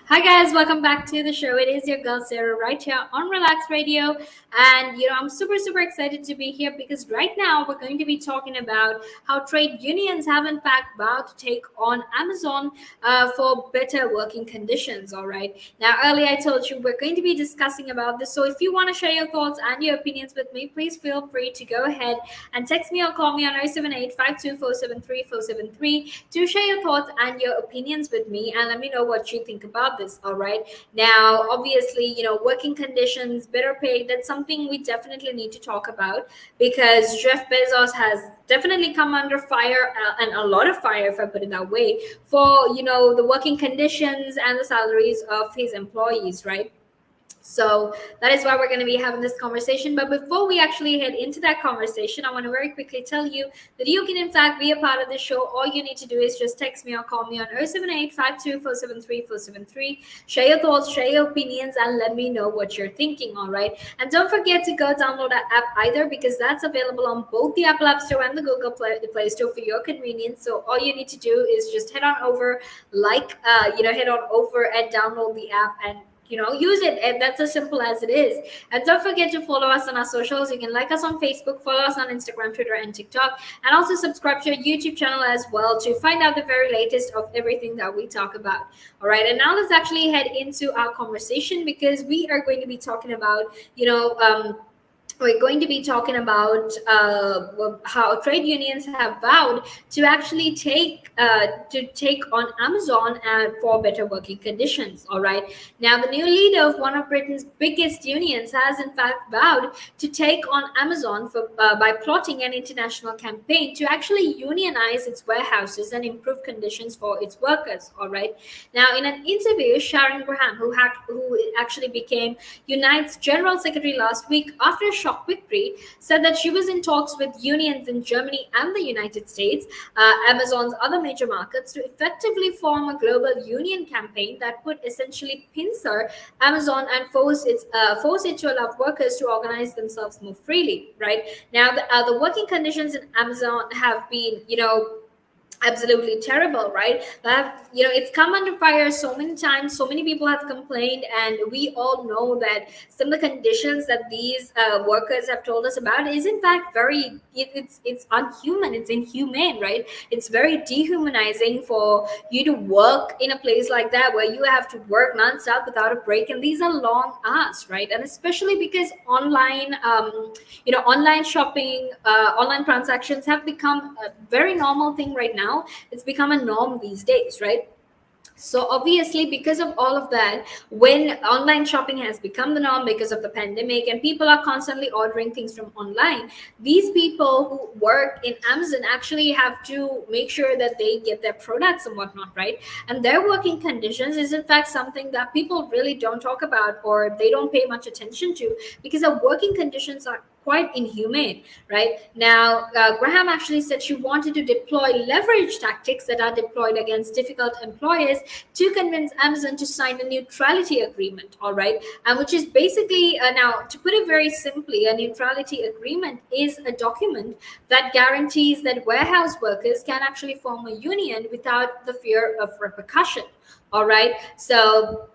Hi guys, welcome back to the show. It is your girl Sarah right here on Relax Radio, and I'm super excited to be here because right now we're going to be talking about how trade unions have in fact vowed to take on Amazon for better working conditions. All right. Now earlier I told you we're going to be discussing about this, so if you want to share your thoughts and your opinions with me, please feel free to go ahead and text me or call me on 078 to share your thoughts and your opinions with me and let me know what you think about this. All right. Now, obviously, working conditions, better pay, that's something we definitely need to talk about because Jeff Bezos has definitely come under fire and a lot of fire, if I put it that way, for, the working conditions and the salaries of his employees, right? So that is why we're going to be having this conversation. But before we actually head into that conversation, I want to very quickly tell you that you can, in fact, be a part of the show. All you need to do is just text me or call me on 078 Share your thoughts, share your opinions, and let me know what you're thinking. All right. And don't forget to go download that app either because that's available on both the Apple App Store and the Google Play Store for your convenience. So all you need to do is just head on over, head on over and download the app and use it, and that's as simple as it is. And don't forget to follow us on our socials. You can like us on Facebook, follow us on Instagram, Twitter, and TikTok, and also subscribe to our YouTube channel as well to find out the very latest of everything that we talk about. All right, and now let's actually head into our conversation because we are going to be talking about we're going to be talking about how trade unions have vowed to actually take on Amazon for better working conditions. All right. Now, the new leader of one of Britain's biggest unions has in fact vowed to take on Amazon by plotting an international campaign to actually unionize its warehouses and improve conditions for its workers. All right. Now, in an interview, Sharon Graham, who actually became Unite's general secretary last week after a shock victory, said that she was in talks with unions in Germany and the United States, Amazon's other major markets, to effectively form a global union campaign that would essentially pincer Amazon and force it to allow workers to organize themselves more freely. Right now, the working conditions in Amazon have been, absolutely terrible, right? That it's come under fire so many times, so many people have complained, and we all know that some of the conditions that these workers have told us about is in fact it's unhuman, it's inhumane, right? It's very dehumanizing for you to work in a place like that where you have to work nonstop without a break, and these are long hours, right? And especially because online shopping, online transactions have become a very normal thing right now. It's become a norm these days, right? So obviously, because of all of that, when online shopping has become the norm because of the pandemic and people are constantly ordering things from online, these people who work in Amazon actually have to make sure that they get their products and whatnot, right? And their working conditions is in fact something that people really don't talk about or they don't pay much attention to because the working conditions are quite inhumane. Right now, Graham actually said she wanted to deploy leverage tactics that are deployed against difficult employers to convince Amazon to sign a neutrality agreement. All right, and which is basically, now to put it very simply, a neutrality agreement is a document that guarantees that warehouse workers can actually form a union without the fear of repercussion. All right, so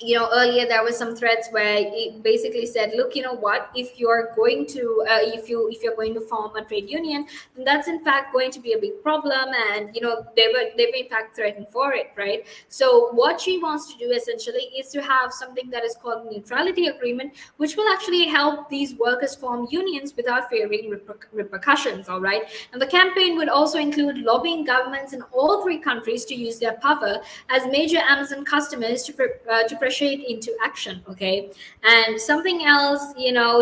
earlier there was some threats where it basically said, look, you know what, if you're going to if you're going to form a trade union, then that's in fact going to be a big problem, and they were in fact threatened for it, right? So what she wants to do essentially is to have something that is called neutrality agreement, which will actually help these workers form unions without fearing repercussions. All right, and the campaign would also include lobbying governments in all three countries to use their power as major Amazon customers to pressure it into action. Okay, and something else,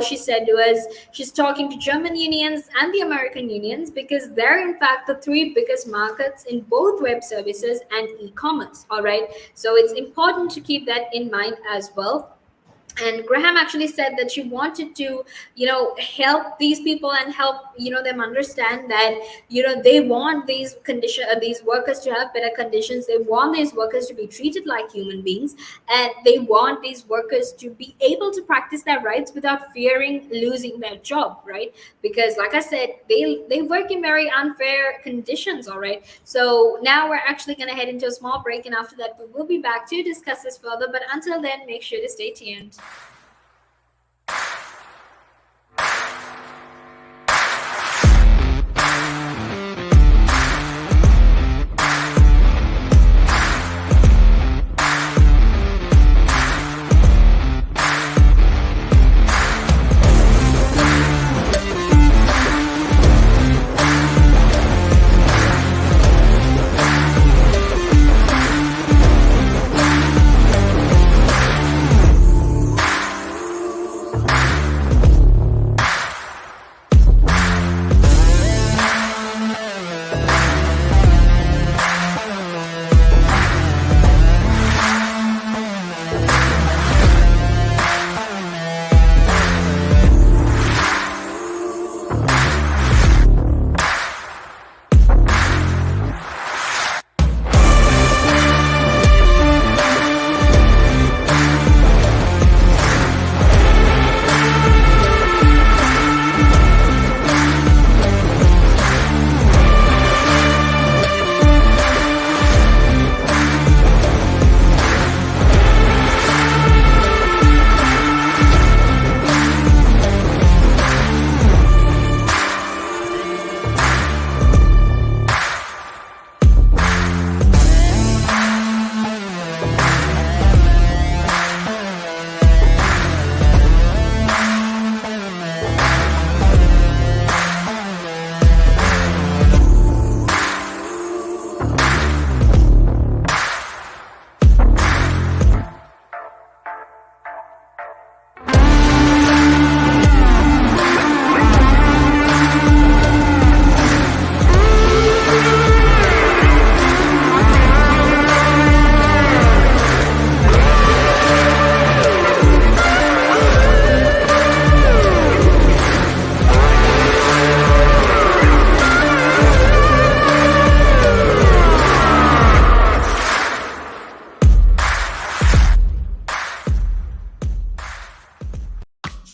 she said was she's talking to German unions and the American unions because they're in fact the three biggest markets in both web services and e-commerce. All right, so it's important to keep that in mind as well. And Graham actually said that she wanted to, help these people and help, them understand that, they want these workers to have better conditions. They want these workers to be treated like human beings, and they want these workers to be able to practice their rights without fearing losing their job, right? Because like I said, they work in very unfair conditions, all right? So now we're actually going to head into a small break, and after that we will be back to discuss this further. But until then, make sure to stay tuned.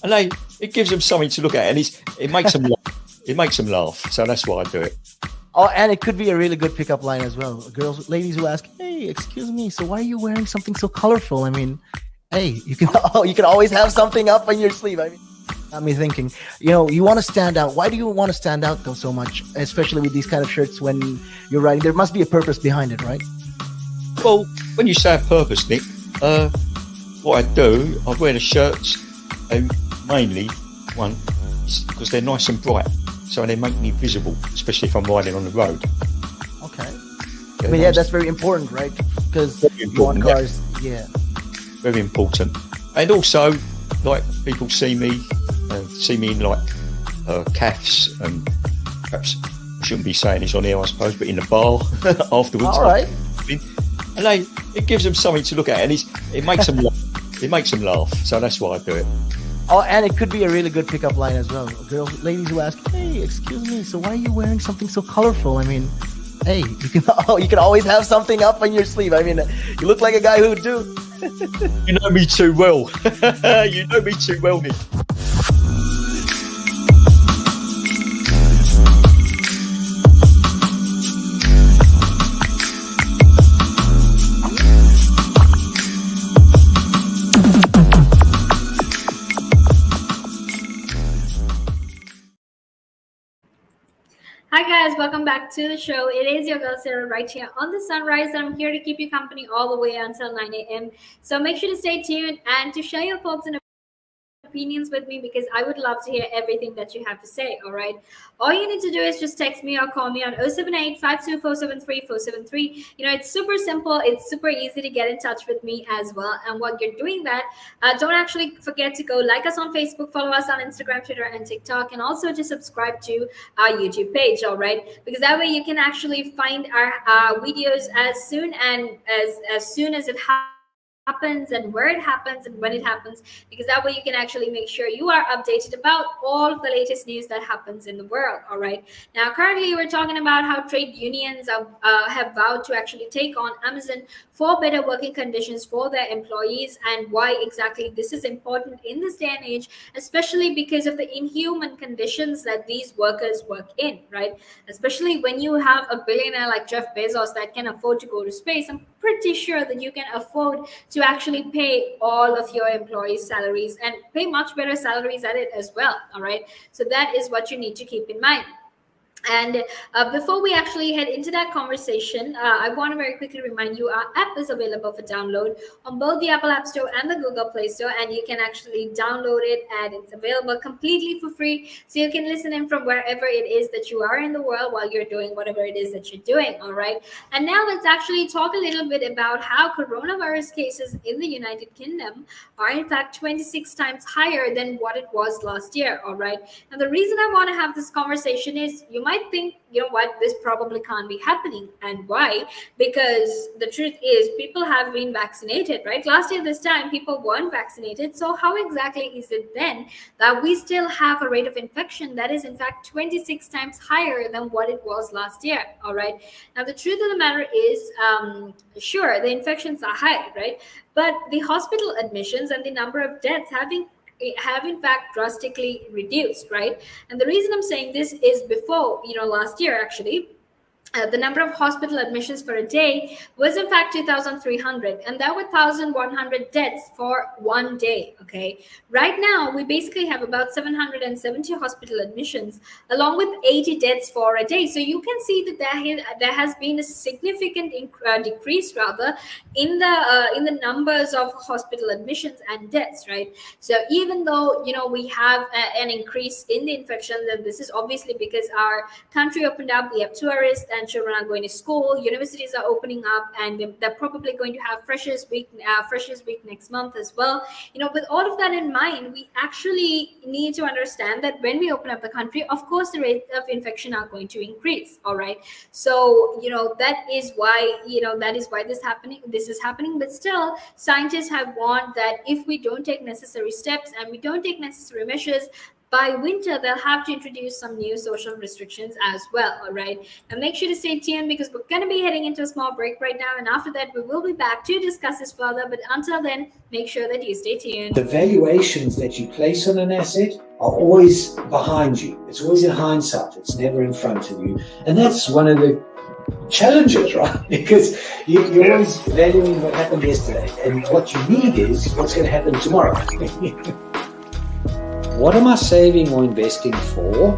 And it gives them something to look at, and it makes them laugh. It makes them laugh. So that's why I do it. Oh, and it could be a really good pickup line as well. Ladies who ask, "Hey, excuse me, so why are you wearing something so colorful?" I mean, hey, you can always have something up on your sleeve. I mean, got me thinking. You want to stand out. Why do you want to stand out though so much, especially with these kind of shirts when you're riding? There must be a purpose behind it, right? Well, when you say a purpose, Nick, what I do, I wear the shirts, and mainly one because they're nice and bright, so they make me visible, especially if I'm riding on the road. Okay. I mean, yeah, that's very important, right? Because you want cars, yeah. Very important. And also, like, people see me in like calves, and perhaps I shouldn't be saying this on here, I suppose, but in the bar afterwards. All right. And it gives them something to look at, and it makes them laugh. It makes them laugh. So that's why I do it. Oh, and it could be a really good pickup line as well. Ladies who ask, "Hey, excuse me, so why are you wearing something so colorful?" I mean, hey, you can always have something up on your sleeve. I mean, you look like a guy who would do. You know me too well. You know me too well, Nick. Hi guys, welcome back to the show. It is your girl Sarah right here on the Sunrise, and I'm here to keep you company all the way until 9 a.m. So make sure to stay tuned and to share your thoughts and opinions with me, because I would love to hear everything that you have to say. All right. All you need to do is just text me or call me on 078 52473 it's super simple. It's super easy to get in touch with me as well. And while you're doing that, don't actually forget to go like us on Facebook, follow us on Instagram, Twitter, and TikTok, and also to subscribe to our YouTube page. All right. Because that way you can actually find our videos as soon as it happens happens and where it happens and when it happens, because that way you can actually make sure you are updated about all of the latest news that happens in the world. All right, now currently we're talking about how trade unions have vowed to actually take on Amazon for better working conditions for their employees, and why exactly this is important in this day and age, especially because of the inhuman conditions that these workers work in, right? Especially when you have a billionaire like Jeff Bezos that can afford to go to space, I'm pretty sure that you can afford to actually pay all of your employees' salaries and pay much better salaries at it as well. All right. So that is what you need to keep in mind. And before we actually head into that conversation, I want to very quickly remind you our app is available for download on both the Apple App Store and the Google Play Store, and you can actually download it, and it's available completely for free. So you can listen in from wherever it is that you are in the world while you're doing whatever it is that you're doing. All right. And now let's actually talk a little bit about how coronavirus cases in the United Kingdom are in fact 26 times higher than what it was last year. All right. Now, the reason I want to have this conversation is you might think, you know what, this probably can't be happening. And why? Because the truth is people have been vaccinated, right? Last year this time people weren't vaccinated. So how exactly is it then that we still have a rate of infection that is in fact 26 times higher than what it was last year? All right. Now, the truth of the matter is, sure, the infections are high, right? But the hospital admissions and the number of deaths have in fact drastically reduced, right? And the reason I'm saying this is before, last year actually, the number of hospital admissions for a day was in fact 2,300, and there were 1,100 deaths for one day. Okay, right now we basically have about 770 hospital admissions along with 80 deaths for a day. So you can see that there has been a significant decrease rather in the numbers of hospital admissions and deaths, right? So even though we have an increase in the infections, and this is obviously because our country opened up, we have tourists and children are going to school, universities are opening up, and they're probably going to have freshers week next month as well. With all of that in mind, we actually need to understand that when we open up the country, of course the rate of infection are going to increase. All right, so that is why this is happening. But still, scientists have warned that if we don't take necessary steps and we don't take necessary measures, by winter, they'll have to introduce some new social restrictions as well. All right. And make sure to stay tuned because we're going to be heading into a small break right now. And after that, we will be back to discuss this further. But until then, make sure that you stay tuned. The valuations that you place on an asset are always behind you. It's always in hindsight. It's never in front of you. And that's one of the challenges, right? Because you're always valuing what happened yesterday. And what you need is what's going to happen tomorrow. What am I saving or investing for?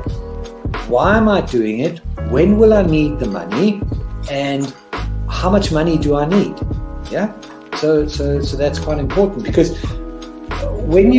Why am I doing it? When will I need the money? And how much money do I need? Yeah. So that's quite important, because when you